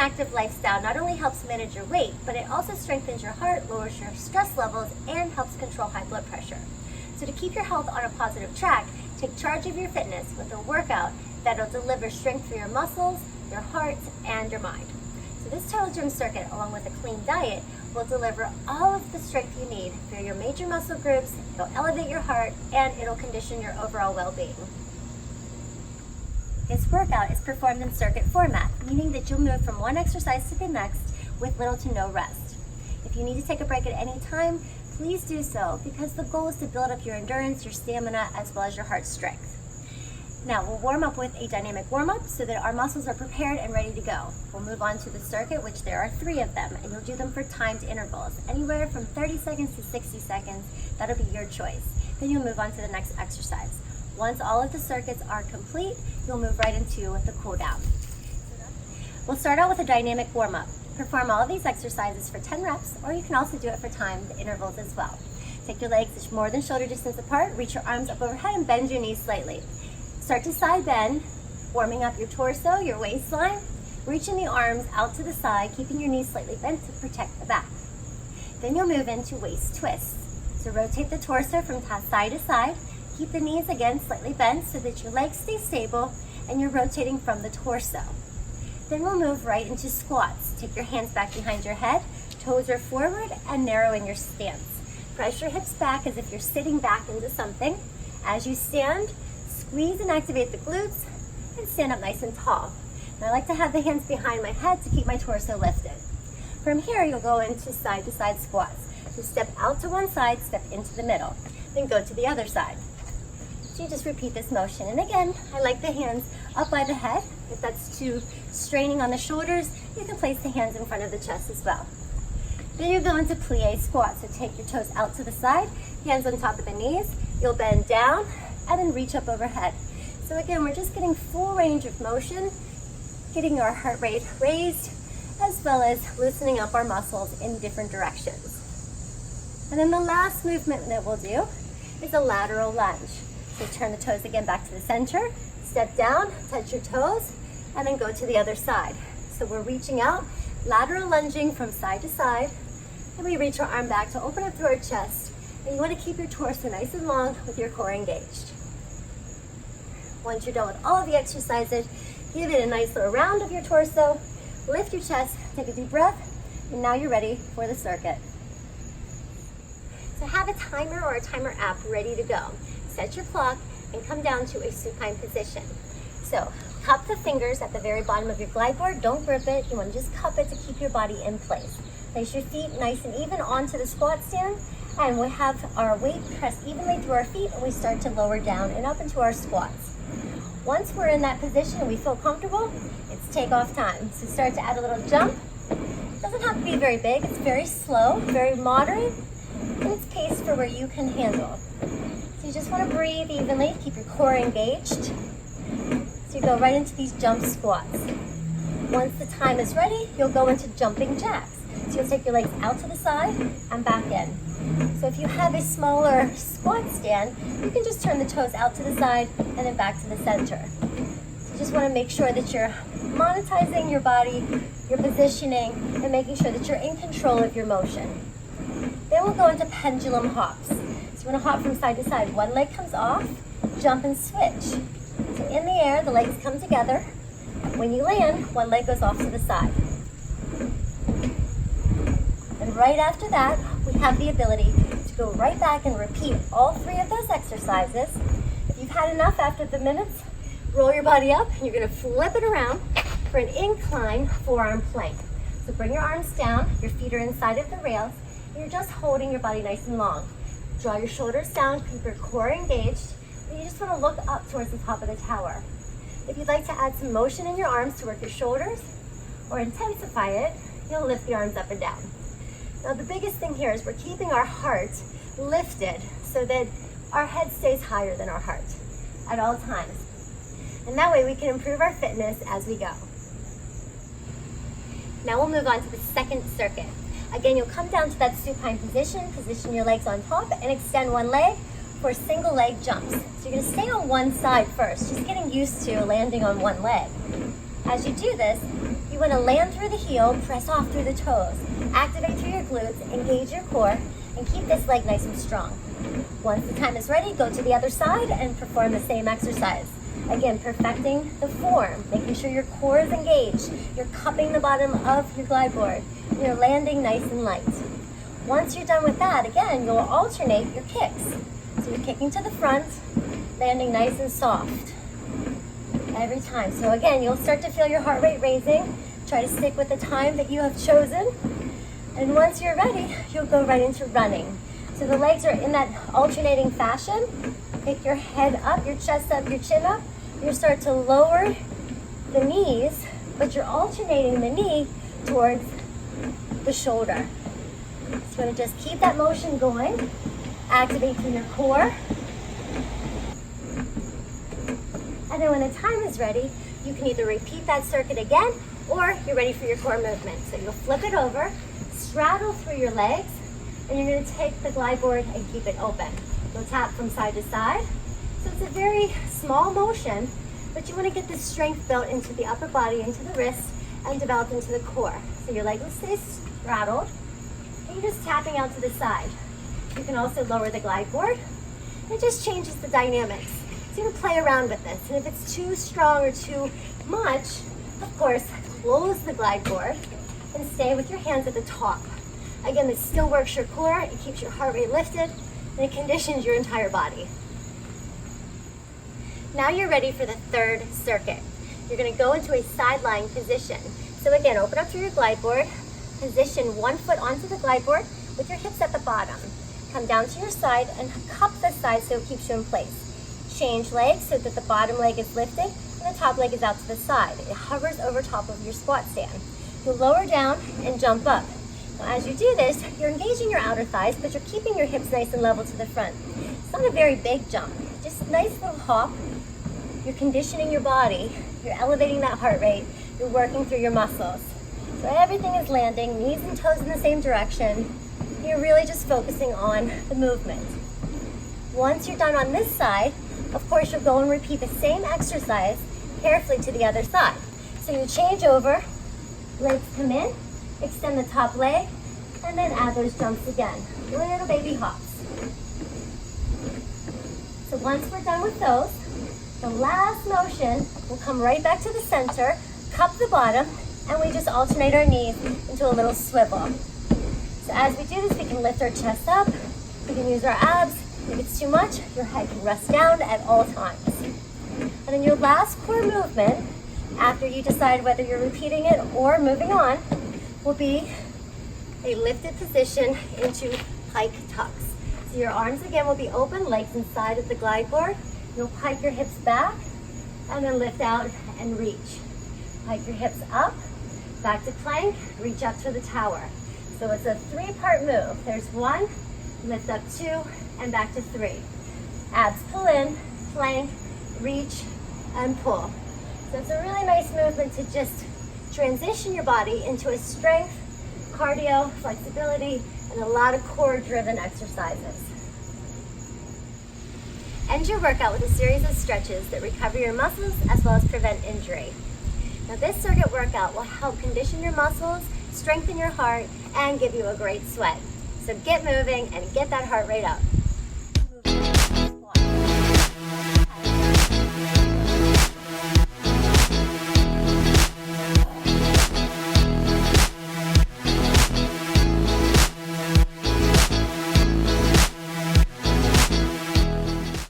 active lifestyle not only helps manage your weight, but it also strengthens your heart, lowers your stress levels, and helps control high blood pressure. So to keep your health on a positive track, take charge of your fitness with a workout that'll deliver strength for your muscles, your heart, and your mind. So this total gym circuit, along with a clean diet, will deliver all of the strength you need for your major muscle groups, it'll elevate your heart, and it'll condition your overall well-being. This workout is performed in circuit format, meaning that you'll move from one exercise to the next with little to no rest. If you need to take a break at any time, please do so, because the goal is to build up your endurance, your stamina, as well as your heart strength. Now we'll warm up with a dynamic warm-up so that our muscles are prepared and ready to go. We'll move on to the circuit, which there are 3 of them, and you'll do them for timed intervals, anywhere from 30 seconds to 60 seconds. That'll be your choice. Then you'll move on to the next exercise. Once all of the circuits are complete, you'll move right into the cool down. We'll start out with a dynamic warm-up. Perform all of these exercises for 10 reps, or you can also do it for timed intervals as well. Take your legs more than shoulder distance apart, reach your arms up overhead, and bend your knees slightly. Start to side bend, warming up your torso, your waistline, reaching the arms out to the side, keeping your knees slightly bent to protect the back. Then you'll move into waist twists. So rotate the torso from side to side, keep the knees again slightly bent so that your legs stay stable and you're rotating from the torso. Then we'll move right into squats. Take your hands back behind your head, toes are forward, and narrow in your stance. Press your hips back as if you're sitting back into something. As you stand, squeeze and activate the glutes and stand up nice and tall. And I like to have the hands behind my head to keep my torso lifted. From here, you'll go into side-to-side squats. So step out to one side, step into the middle, then go to the other side. So you just repeat this motion. And again, I like the hands up by the head. If that's too straining on the shoulders, you can place the hands in front of the chest as well. Then you go into plie squat. So take your toes out to the side, hands on top of the knees. You'll bend down and then reach up overhead. So again, we're just getting full range of motion, getting our heart rate raised, as well as loosening up our muscles in different directions. And then the last movement that we'll do is a lateral lunge. So turn the toes again back to the center, step down, touch your toes, and then go to the other side. So we're reaching out, lateral lunging from side to side, and we reach our arm back to open up through our chest. And you want to keep your torso nice and long with your core engaged. Once you're done with all of the exercises, give it a nice little round of your torso, lift your chest, take a deep breath, and now you're ready for the circuit. So have a timer or a timer app ready to go. Set your clock and come down to a supine position. So cup the fingers at the very bottom of your glide board. Don't grip it. You want to just cup it to keep your body in place. Place your feet nice and even onto the squat stand, and we have our weight pressed evenly through our feet, and we start to lower down and up into our squats. Once we're in that position and we feel comfortable, it's takeoff time. So start to add a little jump. It doesn't have to be very big. It's very slow, very moderate, and it's paced for where you can handle. So you just want to breathe evenly, keep your core engaged. So you go right into these jump squats. Once the time is ready, you'll go into jumping jacks. So you'll take your legs out to the side and back in. So if you have a smaller squat stand, you can just turn the toes out to the side and then back to the center. So you just want to make sure that you're monetizing your body, your positioning, and making sure that you're in control of your motion. Then we'll go into pendulum hops. So you want to hop from side to side. One leg comes off, jump and switch. So in the air, the legs come together. When you land, one leg goes off to the side. And right after that, we have the ability to go right back and repeat all 3 of those exercises. If you've had enough after the minutes, roll your body up and you're going to flip it around for an incline forearm plank. So bring your arms down, your feet are inside of the rails, and you're just holding your body nice and long. Draw your shoulders down, keep your core engaged, and you just want to look up towards the top of the tower. If you'd like to add some motion in your arms to work your shoulders or intensify it, you'll lift the arms up and down. Now the biggest thing here is we're keeping our heart lifted so that our head stays higher than our heart at all times. And that way we can improve our fitness as we go. Now we'll move on to the second circuit. Again, you'll come down to that supine position, position your legs on top and extend one leg for single leg jumps. So you're going to stay on one side first, just getting used to landing on one leg. As you do this, You want to land through the heel, press off through the toes. Activate through your glutes, engage your core, and keep this leg nice and strong. Once the time is ready, go to the other side and perform the same exercise. Again, perfecting the form, making sure your core is engaged. You're cupping the bottom of your glide board. And you're landing nice and light. Once you're done with that, again, you'll alternate your kicks. So you're kicking to the front, landing nice and soft every time. So again, you'll start to feel your heart rate raising. Try to stick with the time that you have chosen. And once you're ready, you'll go right into running. So the legs are in that alternating fashion. Pick your head up, your chest up, your chin up. You start to lower the knees, but you're alternating the knee towards the shoulder. So you want to just keep that motion going. Activate through your core. And then when the time is ready, you can either repeat that circuit again or you're ready for your core movement. So you'll flip it over, straddle through your legs, and you're going to take the glide board and keep it open. You'll tap from side to side. So it's a very small motion, but you want to get this strength built into the upper body, into the wrist, and developed into the core. So your leg will stay straddled, and you're just tapping out to the side. You can also lower the glide board. It just changes the dynamics. So you're going to play around with this. And if it's too strong or too much, of course, close the glide board and stay with your hands at the top. Again, this still works your core, it keeps your heart rate lifted, and it conditions your entire body. Now you're ready for the third circuit. You're going to go into a side lying position. So again, open up through your glide board, position one foot onto the glide board with your hips at the bottom. Come down to your side and cup the side so it keeps you in place. Change legs so that the bottom leg is lifted and the top leg is out to the side. It hovers over top of your squat stand. You'll lower down and jump up. Now, as you do this, you're engaging your outer thighs, but you're keeping your hips nice and level to the front. It's not a very big jump, just a nice little hop. You're conditioning your body, you're elevating that heart rate, you're working through your muscles. So everything is landing, knees and toes in the same direction. You're really just focusing on the movement. Once you're done on this side, of course, you'll go and repeat the same exercise carefully to the other side. So you change over, legs come in, extend the top leg, and then add those jumps again. Little baby hops. So once we're done with those, the last motion will come right back to the center, cup the bottom, and we just alternate our knees into a little swivel. So as we do this, we can lift our chest up, we can use our abs. If it's too much, your head can rest down at all times. And then your last core movement, after you decide whether you're repeating it or moving on, will be a lifted position into pike tucks. So your arms again will be open, legs inside of the glide board. You'll pike your hips back and then lift out and reach. Pike your hips up, back to plank, reach up to the tower. So it's a three-part move. There's one, lift up two, and back to three. Abs pull in, plank, reach, and pull. So it's a really nice movement to just transition your body into a strength, cardio, flexibility, and a lot of core-driven exercises. End your workout with a series of stretches that recover your muscles as well as prevent injury. Now this circuit workout will help condition your muscles, strengthen your heart, and give you a great sweat. So get moving and get that heart rate up.